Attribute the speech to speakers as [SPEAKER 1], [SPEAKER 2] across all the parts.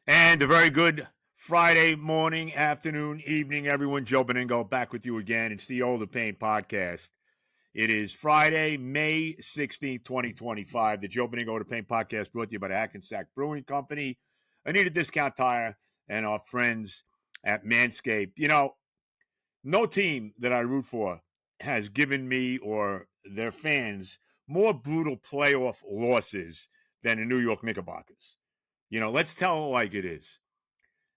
[SPEAKER 1] And a very good Friday morning, afternoon, evening, everyone. Joe Benigno back with you again. It's the Old Pain podcast. It is Friday, May 16th, 2025. The Joe Benigno Pain podcast brought to you by the Hackensack Brewing Company, Anita Discount Tire, and our friends at Manscaped. You know, no team that I root for has given me or their fans more brutal playoff losses than the New York Knickerbockers. You know, let's tell it like it is.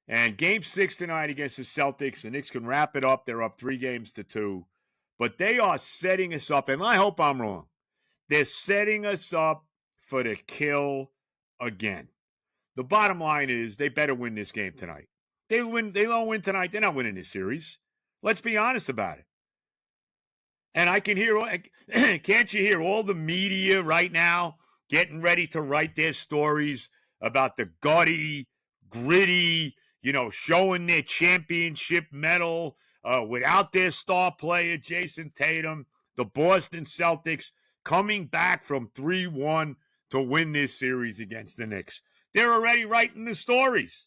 [SPEAKER 1] And game 6 tonight against the Celtics, the Knicks can wrap it up. They're up 3-2. But they are setting us up, and I hope I'm wrong. They're setting us up for the kill again. The bottom line is they better win this game tonight. They don't win tonight, they're not winning this series. Let's be honest about it. And I can hear, can't you hear all the media right now getting ready to write their stories about the gritty, showing their championship medal without their star player, Jason Tatum, the Boston Celtics coming back from 3-1 to win this series against the Knicks. They're already writing the stories.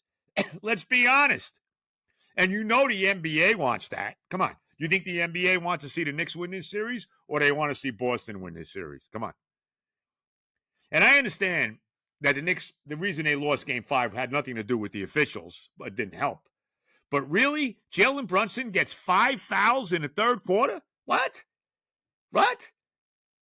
[SPEAKER 1] Let's be honest. And you know the NBA wants that. Come on. You think the NBA wants to see the Knicks win this series, or they want to see Boston win this series? Come on. And I understand that the Knicks, the reason they lost Game 5 had nothing to do with the officials, but it didn't help. But really, Jalen Brunson gets 5 fouls in the third quarter? What?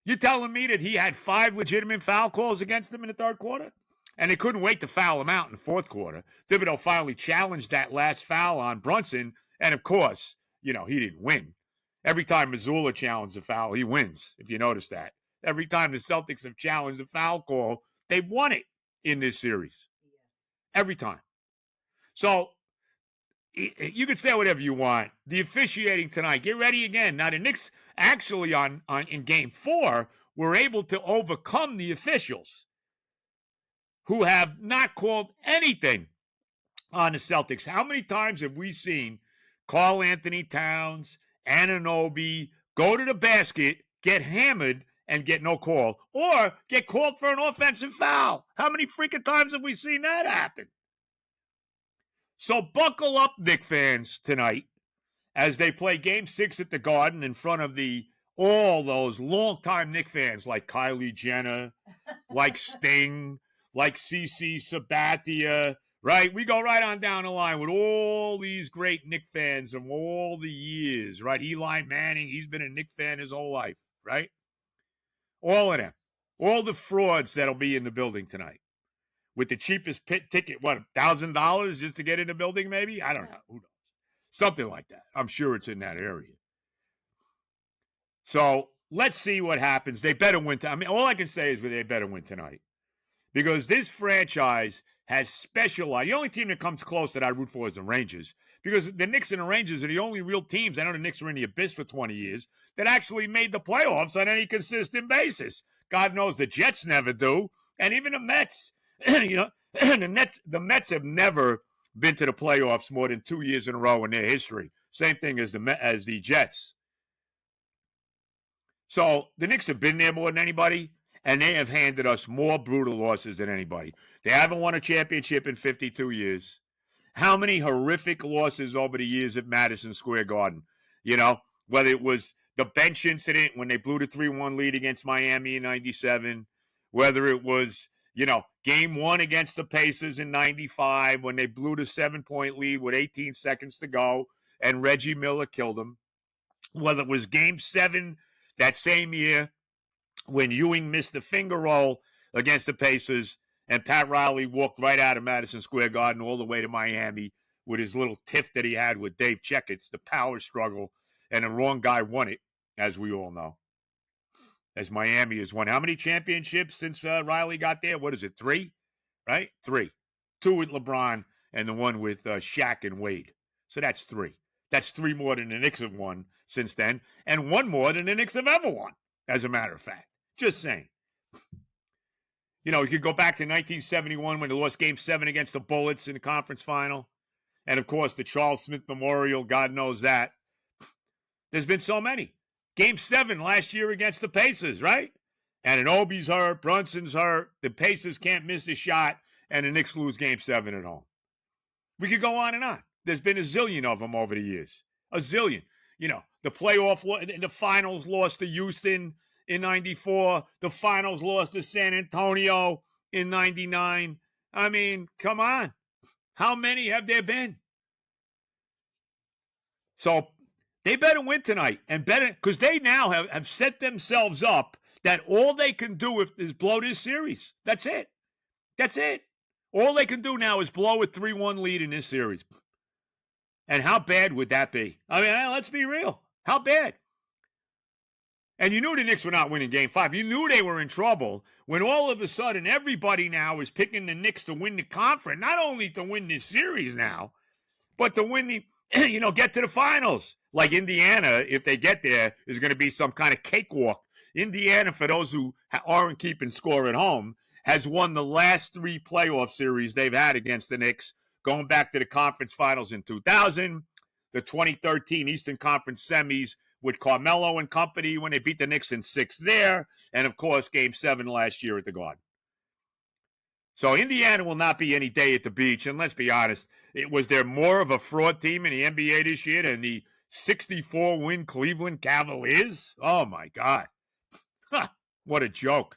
[SPEAKER 1] You're telling me that he had 5 legitimate foul calls against him in the third quarter? And they couldn't wait to foul him out in the fourth quarter. Thibodeau finally challenged that last foul on Brunson, and of course, he didn't win. Every time Missoula challenged a foul, he wins, if you notice that. Every time the Celtics have challenged a foul call, they've won it in this series. Every time. So you can say whatever you want. The officiating tonight, get ready again. Now, the Knicks actually in Game 4 were able to overcome the officials who have not called anything on the Celtics. How many times have we seen Karl Anthony Towns, Anunoby go to the basket, get hammered, and get no call, or get called for an offensive foul? How many freaking times have we seen that happen? So buckle up, Knicks fans, tonight as they play Game 6 at the Garden in front of all those longtime Knicks fans like Kylie Jenner, like Sting, like CC Sabathia, right? We go right on down the line with all these great Knicks fans of all the years, right? Eli Manning, he's been a Knicks fan his whole life, right? All of them. All the frauds that'll be in the building tonight. With the cheapest ticket, $1,000 just to get in the building, maybe? I don't know. Who knows? Something like that. I'm sure it's in that area. So let's see what happens. They better win. All I can say is they better win tonight. Because this franchise has specialized. The only team that comes close that I root for is the Rangers. Because the Knicks and the Rangers are the only real teams, I know the Knicks were in the abyss for 20 years, that actually made the playoffs on any consistent basis. God knows the Jets never do. And even the Mets, the Mets have never been to the playoffs more than 2 years in a row in their history. Same thing as the Jets. So the Knicks have been there more than anybody. And they have handed us more brutal losses than anybody. They haven't won a championship in 52 years. How many horrific losses over the years at Madison Square Garden? Whether it was the bench incident when they blew the 3-1 lead against Miami in 97, whether it was, Game 1 against the Pacers in 95 when they blew the 7-point lead with 18 seconds to go and Reggie Miller killed them, whether it was Game 7 that same year when Ewing missed the finger roll against the Pacers and Pat Riley walked right out of Madison Square Garden all the way to Miami with his little tiff that he had with Dave Checketts, the power struggle, and the wrong guy won it, as we all know. As Miami has won how many championships since Riley got there? What is it, 3? Right? 3. 2 with LeBron and the one with Shaq and Wade. So that's 3. That's 3 more than the Knicks have won since then, and 1 more than the Knicks have ever won, as a matter of fact. Just saying. You could go back to 1971 when they lost Game 7 against the Bullets in the conference final. And, of course, the Charles Smith Memorial, God knows that. There's been so many. Game 7 last year against the Pacers, right? And Anunoby's hurt, Brunson's hurt. The Pacers can't miss a shot, and the Knicks lose Game 7 at home. We could go on and on. There's been a zillion of them over the years. A zillion. The playoff, the finals lost to Houston in 94. The finals lost to San Antonio in 99. I mean, come on. How many have there been? So they better win tonight, and better, because they now have set themselves up that all they can do is blow this series. That's it. That's it. All they can do now is blow a 3-1 lead in this series. And how bad would that be? I mean, let's be real. How bad? And you knew the Knicks were not winning Game 5. You knew they were in trouble when all of a sudden everybody now is picking the Knicks to win the conference. Not only to win this series now, but to win the, get to the finals. Like Indiana, if they get there, is going to be some kind of cakewalk. Indiana, for those who aren't keeping score at home, has won the last 3 playoff series they've had against the Knicks, going back to the conference finals in 2000, the 2013 Eastern Conference semis with Carmelo and company when they beat the Knicks in 6 there, and, of course, Game 7 last year at the Garden. So Indiana will not be any day at the beach, and let's be honest, was there more of a fraud team in the NBA this year than the 64-win Cleveland Cavaliers? Oh, my God. What a joke.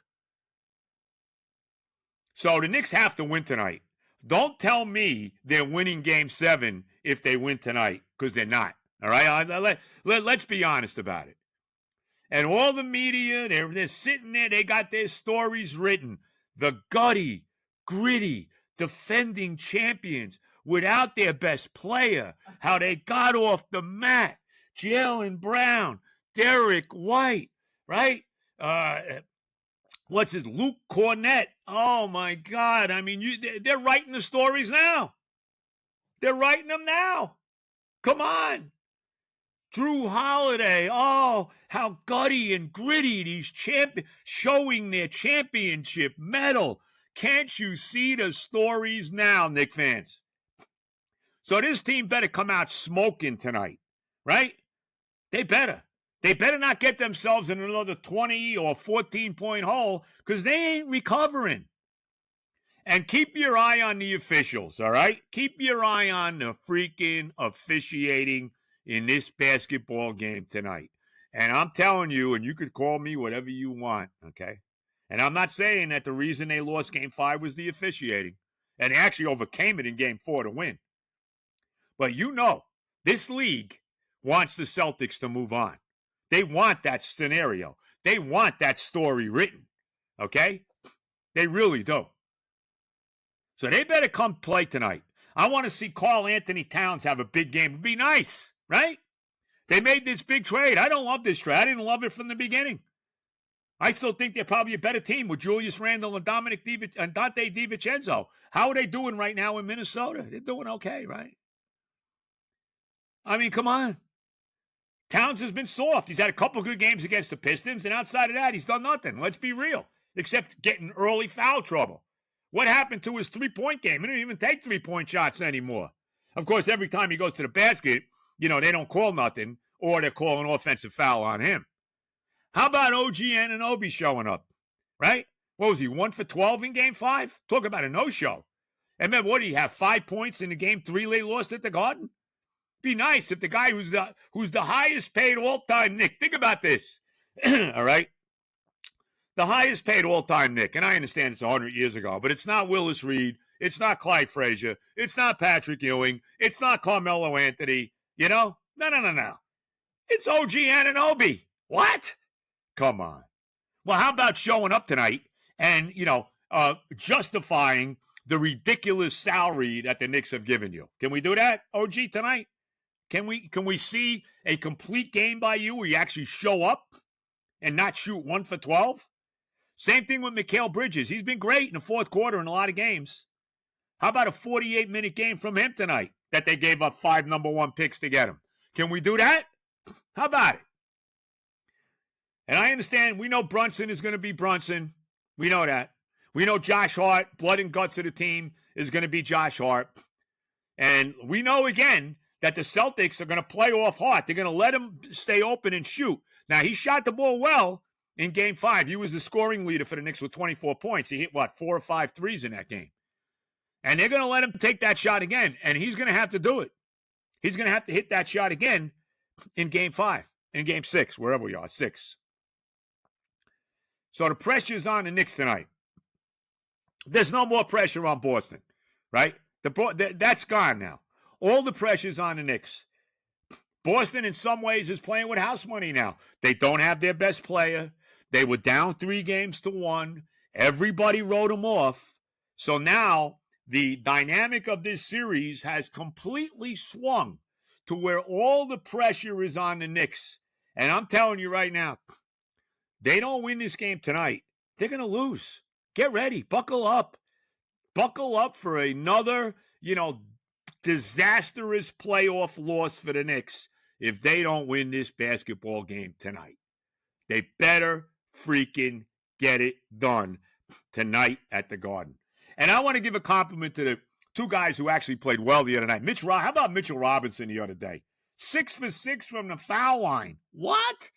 [SPEAKER 1] So the Knicks have to win tonight. Don't tell me they're winning Game 7 if they win tonight, because they're not. All right? Let's be honest about it. And all the media, they're sitting there. They got their stories written. The gutty, gritty, defending champions without their best player. How they got off the mat. Jaylen Brown, Derek White, right? Luke Cornett. Oh, my God. I mean, they're writing the stories now. They're writing them now. Come on. Drew Holiday. Oh, how gutty and gritty these champions, showing their championship medal. Can't you see the stories now, Knick fans? So this team better come out smoking tonight, right? They better. They better not get themselves in another 20 or 14-point hole because they ain't recovering. And keep your eye on the officials, all right? Keep your eye on the freaking officiating in this basketball game tonight. And I'm telling you, and you could call me whatever you want, okay? And I'm not saying that the reason they lost Game 5 was the officiating. And they actually overcame it in Game 4 to win. But this league wants the Celtics to move on. They want that scenario. They want that story written, okay? They really do. So they better come play tonight. I want to see Karl Anthony Towns have a big game. It'd be nice, right? They made this big trade. I don't love this trade. I didn't love it from the beginning. I still think they're probably a better team with Julius Randle and Dante DiVincenzo. How are they doing right now in Minnesota? They're doing okay, right? I mean, come on. Towns has been soft. He's had a couple good games against the Pistons, and outside of that, he's done nothing. Let's be real, except getting early foul trouble. What happened to his three-point game? He didn't even take three-point shots anymore. Of course, every time he goes to the basket, they don't call nothing, or they're calling an offensive foul on him. How about OG Anunoby showing up, right? What was he, 1 for 12 in Game 5? Talk about a no-show. And then what, did he have 5 points in the Game 3 they lost at the Garden? Be nice if the guy who's the highest paid all-time Knick, think about this, all right? The highest paid all-time Knick, and I understand it's 100 years ago, but it's not Willis Reed, it's not Clyde Frazier, it's not Patrick Ewing, it's not Carmelo Anthony, No. It's OG Anunoby. What? Come on. Well, how about showing up tonight and, justifying the ridiculous salary that the Knicks have given you? Can we do that, OG, tonight? Can we see a complete game by you where you actually show up and not shoot 1 for 12? Same thing with Mikal Bridges. He's been great in the fourth quarter in a lot of games. How about a 48-minute game from him tonight that they gave up 5 number 1 picks to get him? Can we do that? How about it? And I understand, we know Brunson is going to be Brunson. We know that. We know Josh Hart, blood and guts of the team, is going to be Josh Hart. And we know, again, that the Celtics are going to play off Hart. They're going to let him stay open and shoot. Now, he shot the ball well in Game 5. He was the scoring leader for the Knicks with 24 points. He hit, 4 or 5 threes in that game. And they're going to let him take that shot again, and he's going to have to do it. He's going to have to hit that shot again in Game 5, in Game 6, wherever we are, 6. So the pressure's on the Knicks tonight. There's no more pressure on Boston, right? That's gone now. All the pressure's on the Knicks. Boston, in some ways, is playing with house money now. They don't have their best player. They were down 3-1. Everybody wrote them off. So now the dynamic of this series has completely swung to where all the pressure is on the Knicks. And I'm telling you right now, they don't win this game tonight, they're going to lose. Get ready. Buckle up. Buckle up for another, disastrous playoff loss for the Knicks if they don't win this basketball game tonight. They better freaking get it done tonight at the Garden. And I want to give a compliment to the two guys who actually played well the other night. How about Mitchell Robinson the other day? 6 for 6 from the foul line. What?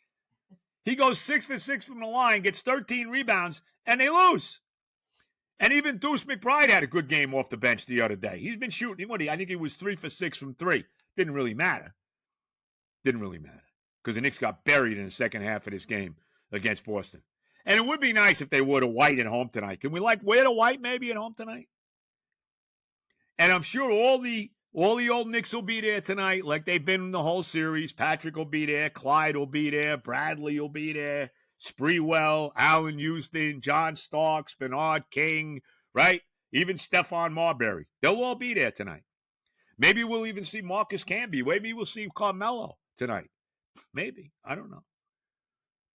[SPEAKER 1] He goes 6 for 6 from the line, gets 13 rebounds, and they lose. And even Deuce McBride had a good game off the bench the other day. He's been shooting. I think he was 3 for 6 from 3. Didn't really matter. Because the Knicks got buried in the second half of this game against Boston. And it would be nice if they wore the white at home tonight. Can we wear the white maybe at home tonight? And I'm sure all the old Knicks will be there tonight like they've been in the whole series. Patrick will be there. Clyde will be there. Bradley will be there. Sprewell, Allen Houston, John Starks, Bernard King, right? Even Stephon Marbury. They'll all be there tonight. Maybe we'll even see Marcus Camby. Maybe we'll see Carmelo tonight. Maybe. I don't know.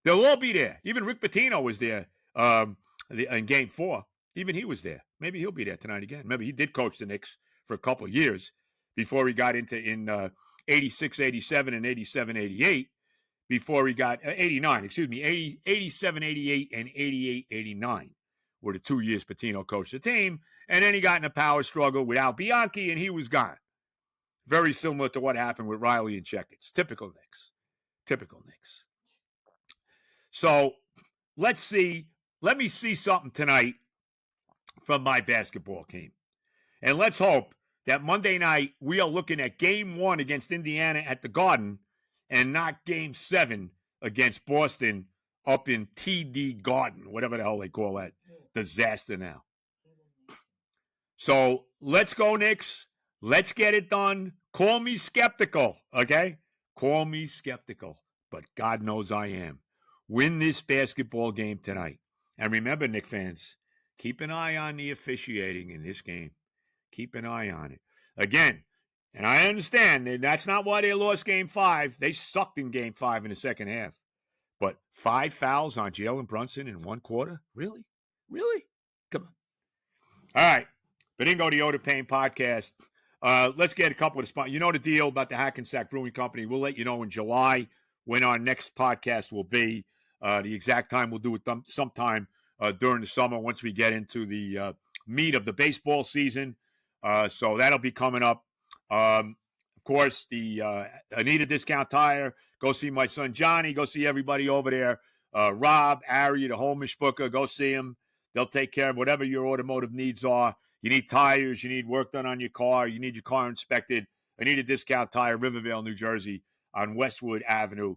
[SPEAKER 1] They'll all be there. Even Rick Pitino was there in Game 4. Even he was there. Maybe he'll be there tonight again. Remember, he did coach the Knicks for a couple of years before he got into in 86, 87, and 87, 88. Before he got 89, 87, 88, and 88, 89 were the 2 years Pitino coached the team. And then he got in a power struggle with Al Bianchi, and he was gone. Very similar to what happened with Riley and Checkers. Typical Knicks. So let me see something tonight from my basketball team. And let's hope that Monday night we are looking at Game 1 against Indiana at the Garden and not Game 7 against Boston up in TD Garden, whatever the hell they call that disaster now. So let's go, Knicks. Let's get it done. Call me skeptical, okay? Call me skeptical, but God knows I am. Win this basketball game tonight. And remember, Knicks fans, keep an eye on the officiating in this game. Keep an eye on it. Again, and I understand that's not why they lost Game 5. They sucked in Game 5 in the second half. But 5 fouls on Jalen Brunson in 1 quarter? Really? Come on. All right. Benigno, the Odor Payne podcast. Let's get a couple of the spots. You know the deal about the Hackensack Brewing Company. We'll let you know in July when our next podcast will be. The exact time we'll do it sometime during the summer once we get into the meat of the baseball season. So that'll be coming up. Of course, the Anita Discount Tire. Go see my son Johnny. Go see everybody over there. Rob, Ari, the whole mishpucha. Go see them. They'll take care of whatever your automotive needs are. You need tires. You need work done on your car. You need your car inspected. Anita Discount Tire, Rivervale, New Jersey, on Westwood Avenue.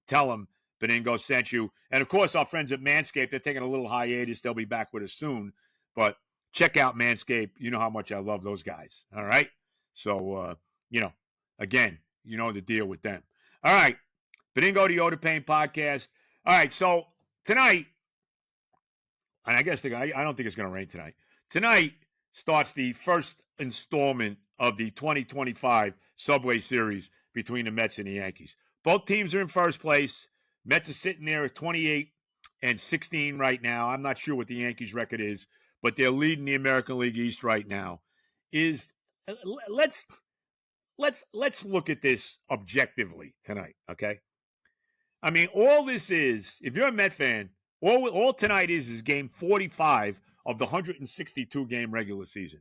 [SPEAKER 1] Tell them Benigno sent you. And, of course, our friends at Manscaped, they're taking a little hiatus. They'll be back with us soon. But check out Manscaped. You know how much I love those guys. All right? So, again, you know the deal with them. All right. Benigno, the Odor Payne podcast. All right. So, tonight, and I guess I don't think it's going to rain tonight. Tonight starts the first installment of the 2025 Subway Series between the Mets and the Yankees. Both teams are in first place. Mets are sitting there at 28-16 right now. I'm not sure what the Yankees' record is, but they're leading the American League East right now. Let's look at this objectively tonight, okay? I mean, all this is, if you're a Met fan, all tonight is game 45 of the 162-game regular season.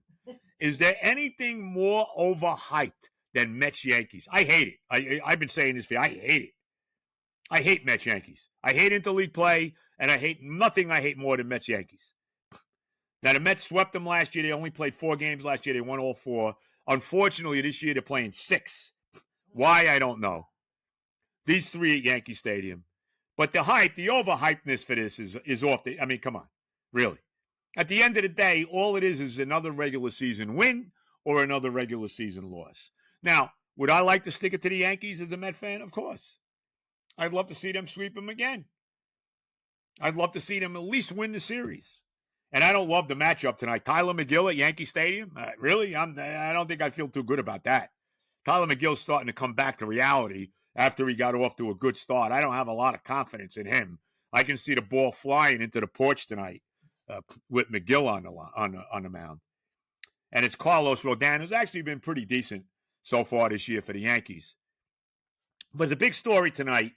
[SPEAKER 1] Is there anything more overhyped than Mets-Yankees? I hate it. I've been saying this for you. I hate it. I hate Mets-Yankees. I hate interleague play, and I hate nothing I hate more than Mets-Yankees. Now, the Mets swept them last year. They only played 4 games last year. They won all 4. Unfortunately, this year they're playing 6. Why, I don't know. These 3 at Yankee Stadium. But the hype, the overhypeness for this is off the – I mean, come on. Really. At the end of the day, all it is another regular season win or another regular season loss. Now, would I like to stick it to the Yankees as a Met fan? Of course. I'd love to see them sweep them again. I'd love to see them at least win the series. And I don't love the matchup tonight. Tyler McGill at Yankee Stadium? Really? I don't think I feel too good about that. Tyler McGill's starting to come back to reality after he got off to a good start. I don't have a lot of confidence in him. I can see the ball flying into the porch tonight with McGill on the mound. And it's Carlos Rodon, who's actually been pretty decent so far this year for the Yankees. But the big story tonight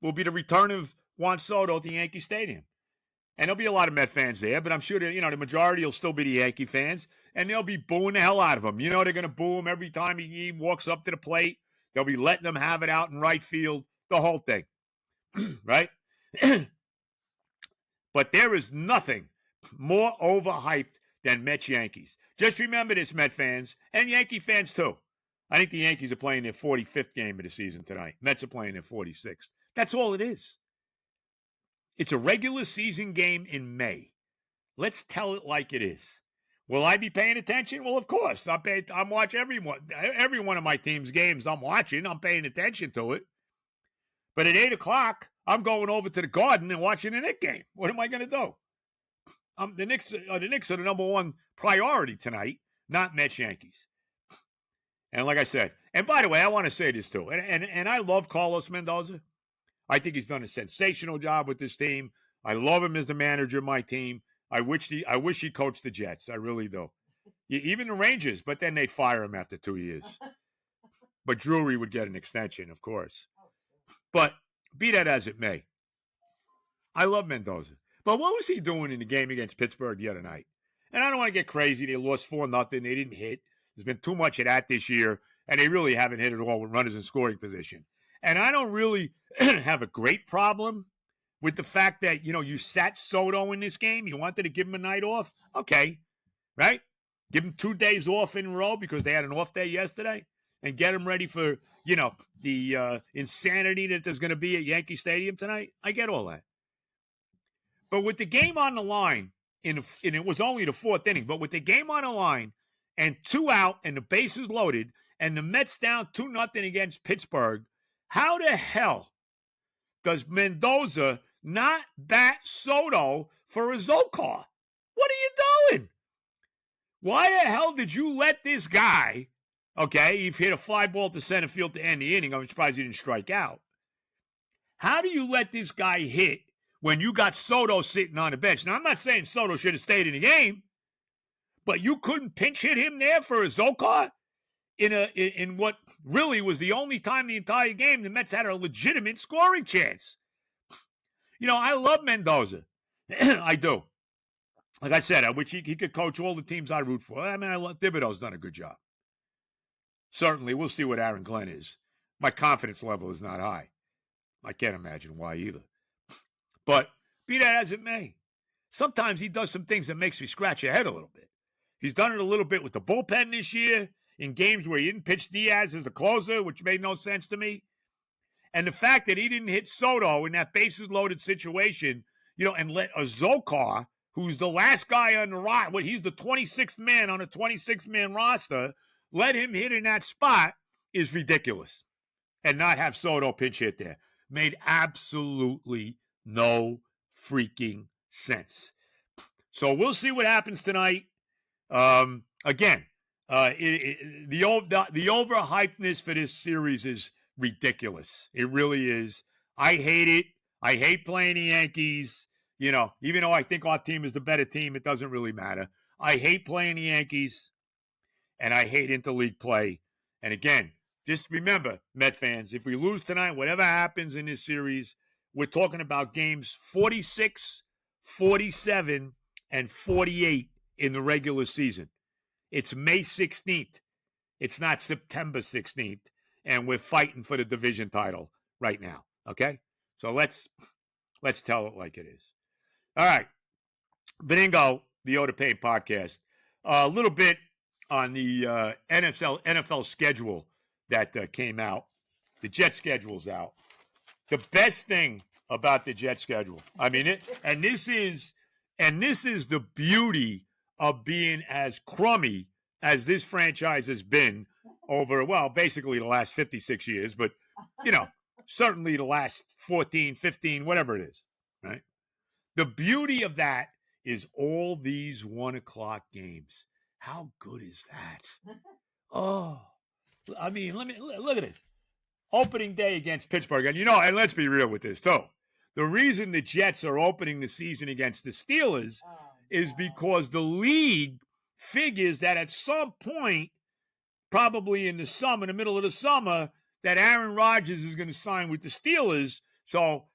[SPEAKER 1] will be the return of Juan Soto to Yankee Stadium. And there'll be a lot of Met fans there, but I'm sure that, the majority will still be the Yankee fans, and they'll be booing the hell out of him. They're going to boo him every time he walks up to the plate. They'll be letting him have it out in right field, the whole thing, right? But there is nothing more overhyped than Mets Yankees. Just remember this, Met fans, and Yankee fans too. I think the Yankees are playing their 45th game of the season tonight. Mets are playing their 46th. That's all it is. It's a regular season game in May. Let's tell it like it is. Will I be paying attention? Well, of course. I'm watching every one of my team's games I'm watching. I'm paying attention to it. But at 8 o'clock, I'm going over to the Garden and watching the Knicks game. What am I going to do? The Knicks are the number one priority tonight, not Mets Yankees. And like I said, and by the way, I want to say this too, and I love Carlos Mendoza. I think he's done a sensational job with this team. I love him as the manager of my team. I wish he coached the Jets. I really do. Even the Rangers, but then they'd fire him after 2 years. But Drury would get an extension, of course. But be that as it may, I love Mendoza. But what was he doing in the game against Pittsburgh the other night? And I don't want to get crazy. They lost 4-0. They didn't hit. There's been too much of that this year, and they really haven't hit at all with runners in scoring position. And I don't really have a great problem with the fact that, you sat Soto in this game. You wanted to give him a night off. Okay, right? Give him 2 days off in a row because they had an off day yesterday and get him ready for, the insanity that there's going to be at Yankee Stadium tonight. I get all that. But with the game on the line, and it was only the 4th inning, but with the game on the line and 2 out and the bases loaded and the Mets down 2-0 against Pittsburgh, how the hell does Mendoza not bat Soto for a Zokar? What are you doing? Why the hell did you let this guy, okay, you've hit a fly ball to center field to end the inning. I'm surprised he didn't strike out. How do you let this guy hit when you got Soto sitting on the bench? Now, I'm not saying Soto should have stayed in the game, but you couldn't pinch hit him there for a Zokar? In what really was the only time the entire game the Mets had a legitimate scoring chance. I love Mendoza. I do. Like I said, I wish he could coach all the teams I root for. I mean, Thibodeau's done a good job. Certainly, we'll see what Aaron Glenn is. My confidence level is not high. I can't imagine why either. But be that as it may, sometimes he does some things that makes me scratch your head a little bit. He's done it a little bit with the bullpen this year, in games where he didn't pitch Diaz as a closer, which made no sense to me. And the fact that he didn't hit Soto in that bases-loaded situation, and let a Zokar, who's the last guy on the roster, he's the 26th man on a 26-man roster, let him hit in that spot is ridiculous. And not have Soto pinch hit there. Made absolutely no freaking sense. So we'll see what happens tonight. Again, the overhypeness for this series is ridiculous. It really is. I hate it. I hate playing the Yankees. Even though I think our team is the better team, it doesn't really matter. I hate playing the Yankees, and I hate interleague play. And again, just remember, Met fans, if we lose tonight, whatever happens in this series, we're talking about games 46, 47, and 48 in the regular season. It's May 16th. It's not September 16th. And we're fighting for the division title right now. Okay? So let's tell it like it is. All right. Benigno, the Oda Payne podcast. A little bit on the NFL schedule that came out. The Jet schedule's out. The best thing about the Jet schedule, I mean, this is the beauty of being as crummy as this franchise has been over, well, basically the last 56 years, but, certainly the last 14, 15, whatever it is, right? The beauty of that is all these 1 o'clock games. How good is that? Oh, I mean, look at this. Opening day against Pittsburgh. And, and let's be real with this, too. The reason the Jets are opening the season against the Steelers is because the league figures that at some point, probably in the middle of the summer, that Aaron Rodgers is going to sign with the Steelers. So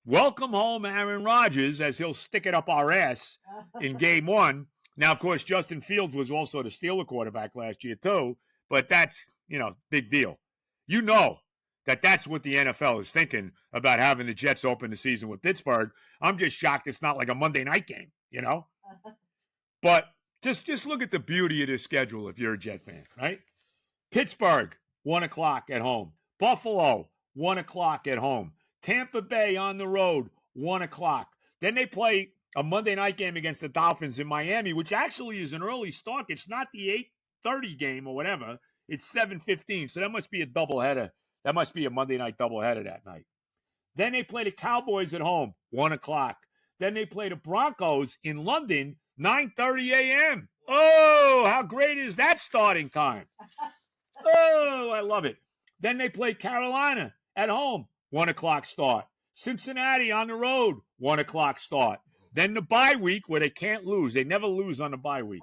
[SPEAKER 1] welcome home, Aaron Rodgers, as he'll stick it up our ass in game one. Now, of course, Justin Fields was also the Steeler quarterback last year, too. But that's, big deal. That's what the NFL is thinking about having the Jets open the season with Pittsburgh. I'm just shocked it's not like a Monday night game, But just look at the beauty of this schedule if you're a Jet fan, right? Pittsburgh, 1 o'clock at home. Buffalo, 1 o'clock at home. Tampa Bay on the road, 1 o'clock. Then they play a Monday night game against the Dolphins in Miami, which actually is an early start. It's not the 8:30 game or whatever. It's 7:15, so that must be a doubleheader. That must be a Monday night doubleheader that night. Then they play the Cowboys at home, 1 o'clock. Then they play the Broncos in London, 9:30 a.m. Oh, how great is that starting time? Oh, I love it. Then they play Carolina at home, 1 o'clock start. Cincinnati on the road, 1 o'clock start. Then the bye week where they can't lose. They never lose on the bye week.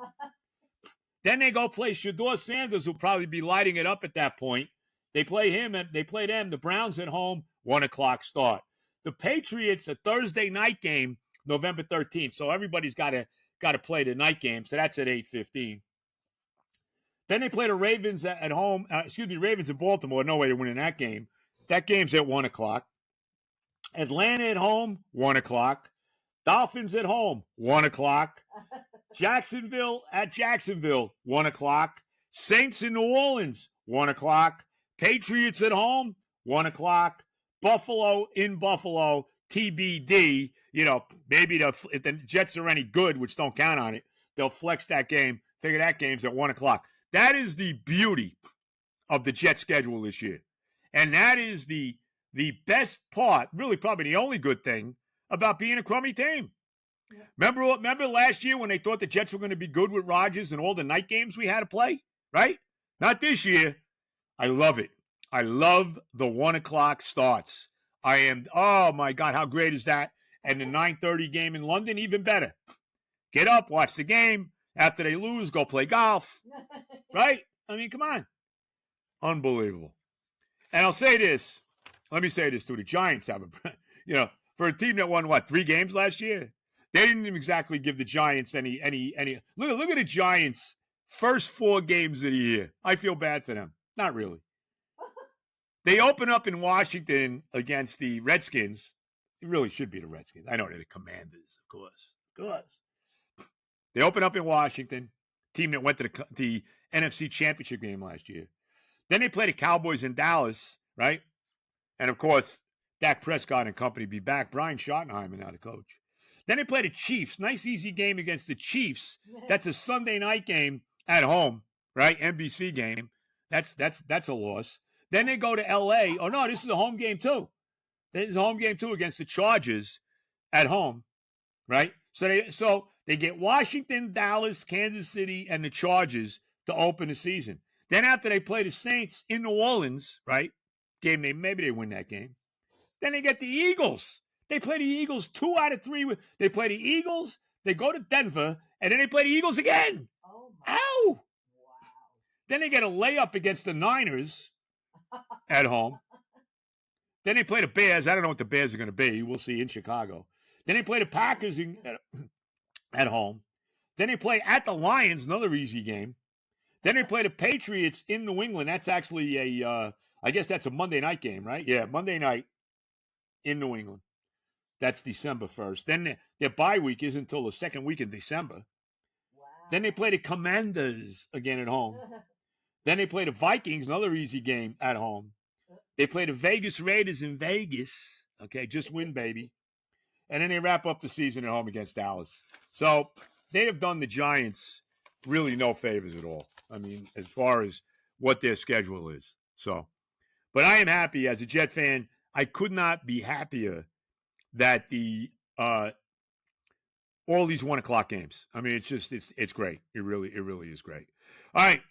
[SPEAKER 1] Then they go play Shedeur Sanders, who'll probably be lighting it up at that point. They play them, the Browns at home, 1 o'clock start. The Patriots, a Thursday night game, November 13th. So everybody's got to play the night game. So that's at 8:15. Then they play the Ravens at home. Ravens in Baltimore. No way to win in that game. That game's at 1 o'clock. Atlanta at home, 1 o'clock. Dolphins at home, 1 o'clock. Jacksonville at Jacksonville, 1 o'clock. Saints in New Orleans, 1 o'clock. Patriots at home, 1 o'clock. Buffalo in Buffalo, TBD. Maybe if the Jets are any good, which don't count on it, they'll flex that game. Figure that game's at 1 o'clock. That is the beauty of the Jet schedule this year. And that is the best part, really probably the only good thing about being a crummy team. Yeah. Remember last year when they thought the Jets were going to be good with Rodgers and all the night games we had to play, right? Not this year. I love it. I love the 1 o'clock starts. Oh my God, how great is that? And the 9:30 game in London, even better. Get up, watch the game. After they lose, go play golf. Right? I mean, come on. Unbelievable. And I'll say this. Let me say this too. The Giants have for a team that won, 3 games last year? They didn't even exactly give the Giants any. Look at the Giants' first 4 games of the year. I feel bad for them. Not really. They open up in Washington against the Redskins. It really should be the Redskins. I know they're the Commanders, of course. They open up in Washington, team that went to the NFC Championship game last year. Then they play the Cowboys in Dallas, right? And, of course, Dak Prescott and company be back. Brian Schottenheimer now the coach. Then they play the Chiefs. Nice, easy game against the Chiefs. That's a Sunday night game at home, right? NBC game. That's a loss. Then they go to L.A. Oh, no, this is a home game, too. This is a home game, too, against the Chargers at home, right? So they get Washington, Dallas, Kansas City, and the Chargers to open the season. Then after they play the Saints in New Orleans, right? Maybe they win that game. Then they get the Eagles. They play the Eagles 2 out of 3. They play the Eagles, they go to Denver, and then they play the Eagles again. Oh, my. Ow! Wow. Then they get a layup against the Niners at home. Then they play the Bears. I don't know what the Bears are going to be. We'll see in Chicago. Then they play the Packers at home. Then they play at the Lions, another easy game. Then they play the Patriots in New England. That's actually I guess that's a Monday night game, right? Yeah, Monday night in New England. That's December 1st. Then their bye week isn't until the second week in December. Then they play the Commanders again at home. Then they play the Vikings, another easy game at home. They play the Vegas Raiders in Vegas. Okay, just win, baby. And then they wrap up the season at home against Dallas. So they have done the Giants really no favors at all. I mean, as far as what their schedule is. So, but I am happy as a Jet fan. I could not be happier that the all these 1:00 games. I mean, it's great. It really is great. All right,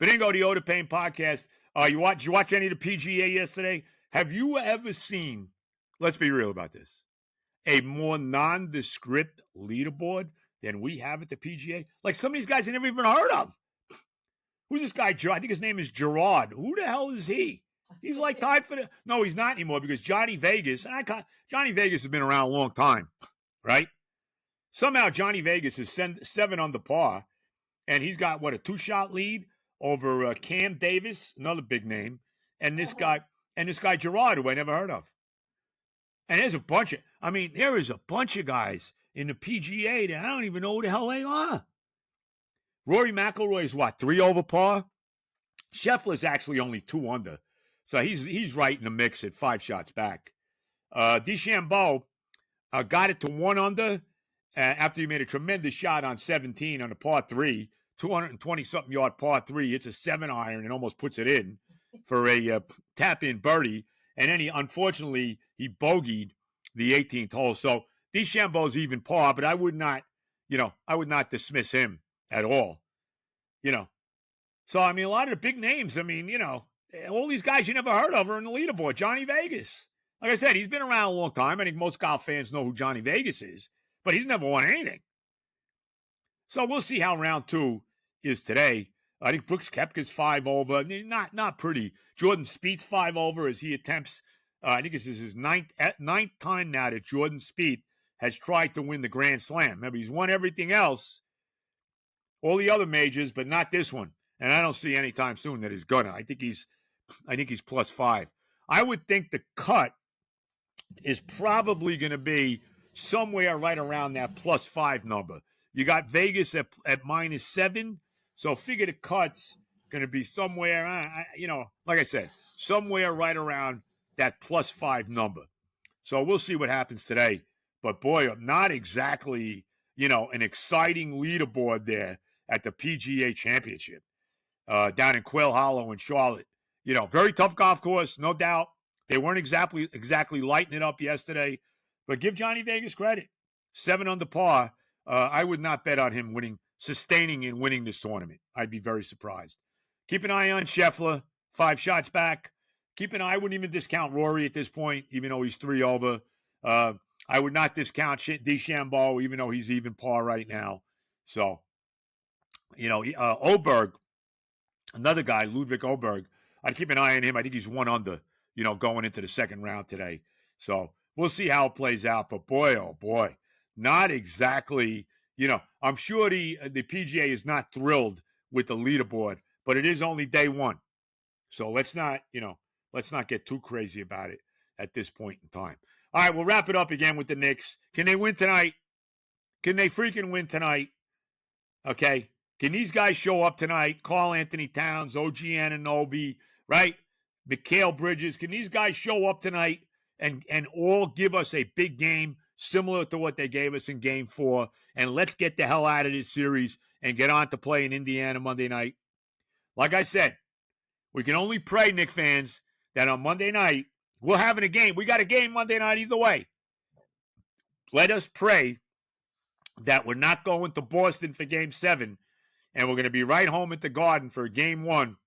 [SPEAKER 1] Benigno, the Oda Payne podcast. You watch any of the PGA yesterday? Have you ever seen? Let's be real about this. A more nondescript leaderboard than we have at the PGA. Like some of these guys I never even heard of. Who's this guy? I think his name is Gerard. Who the hell is he? He's like tied for the. No, he's not anymore because Johnny Vegas. Johnny Vegas has been around a long time, right? Somehow Johnny Vegas is 7 under par, and he's got what, a 2-shot lead over Cam Davis, another big name, and this guy Gerard, who I never heard of. And there's a bunch of, there is a bunch of guys in the PGA that I don't even know who the hell they are. Rory McIlroy is what, 3 over par? Scheffler's actually only 2 under. So he's right in the mix at 5 shots back. DeChambeau got it to 1 under after he made a tremendous shot on 17 on the par 3, 220-something yard par 3. It's a 7-iron and almost puts it in for a tap-in birdie. And then unfortunately, he bogeyed the 18th hole. So DeChambeau's even par, but I would not dismiss him at all. So, a lot of the big names, all these guys you never heard of are in the leaderboard. Johnny Vegas. Like I said, he's been around a long time. I think most golf fans know who Johnny Vegas is, but he's never won anything. So we'll see how round 2 is today. I think Brooks Koepka's 5 over. Not pretty. Jordan Spieth's 5 over as he attempts. I think this is his ninth time now that Jordan Spieth has tried to win the Grand Slam. Remember, he's won everything else, all the other majors, but not this one. And I don't see anytime soon that he's gonna. I think he's +5. I would think the cut is probably going to be somewhere right around that +5 number. You got Vegas at -7. So figure the cut's going to be somewhere, like I said, somewhere right around that +5 number. So we'll see what happens today. But boy, not exactly, an exciting leaderboard there at the PGA Championship down in Quail Hollow in Charlotte. Very tough golf course, no doubt. They weren't exactly lighting it up yesterday. But give Johnny Vegas credit. 7 under par. I would not bet on him sustaining and winning this tournament. I'd be very surprised. Keep an eye on Scheffler, 5 shots back. I wouldn't even discount Rory at this point, even though he's 3 over. I would not discount DeChambeau, even though he's even par right now. So, Oberg, another guy, Ludwig Oberg, I'd keep an eye on him. I think he's 1 under, going into the second round today. So we'll see how it plays out. But boy, oh boy, not exactly, I'm sure the PGA is not thrilled with the leaderboard, but it is only day 1. So let's not get too crazy about it at this point in time. All right, we'll wrap it up again with the Knicks. Can they win tonight? Can they freaking win tonight? Okay. Can these guys show up tonight? Karl Anthony Towns, OG Anunoby, right? Mikal Bridges. Can these guys show up tonight and all give us a big game similar to what they gave us in Game 4? And let's get the hell out of this series and get on to play in Indiana Monday night. Like I said, we can only pray, Knicks fans, that on Monday night, we're having a game. We got a game Monday night either way. Let us pray that we're not going to Boston for Game 7, and we're going to be right home at the Garden for Game 1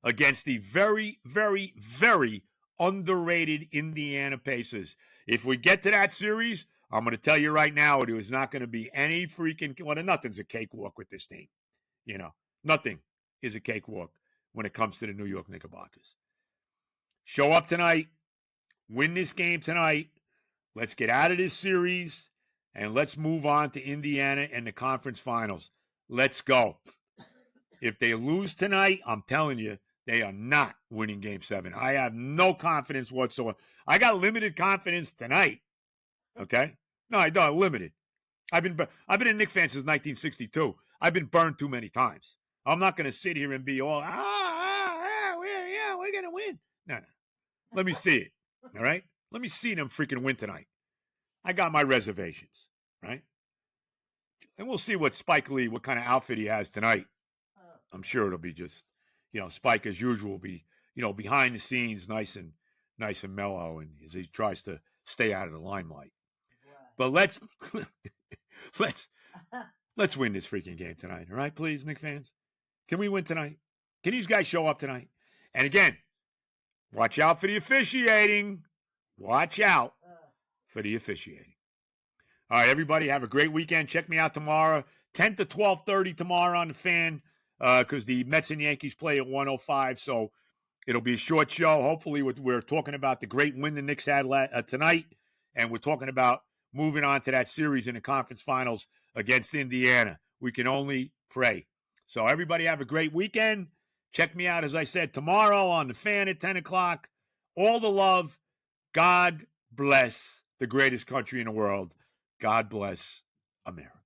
[SPEAKER 1] against the very, very, very underrated Indiana Pacers. If we get to that series, I'm going to tell you right now, it is not going to be any freaking, nothing's a cakewalk with this team. Nothing is a cakewalk when it comes to the New York Knickerbockers. Show up tonight, win this game tonight. Let's get out of this series, and let's move on to Indiana and the conference finals. Let's go. If they lose tonight, I'm telling you, they are not winning Game 7. I have no confidence whatsoever. I got limited confidence tonight. Okay? No, I don't. Limited. I've been a Knicks fan since 1962. I've been burned too many times. I'm not going to sit here and be all, we're going to win. No. Let me see it. All right? Let me see them freaking win tonight. I got my reservations, right? And we'll see what Spike Lee, what kind of outfit he has tonight. I'm sure it'll be just, Spike as usual will be, behind the scenes, nice and mellow, and as he tries to stay out of the limelight. But let's win this freaking game tonight, all right, please, Knicks fans? Can we win tonight? Can these guys show up tonight? And again, watch out for the officiating. Watch out for the officiating. All right, everybody, have a great weekend. Check me out tomorrow, 10 to 12:30 tomorrow on the Fan, because the Mets and Yankees play at 1:05. So it'll be a short show. Hopefully, we're talking about the great win the Knicks had tonight, and we're talking about moving on to that series in the conference finals against Indiana. We can only pray. So everybody have a great weekend. Check me out, as I said, tomorrow on the Fan at 10 o'clock. All the love. God bless the greatest country in the world. God bless America.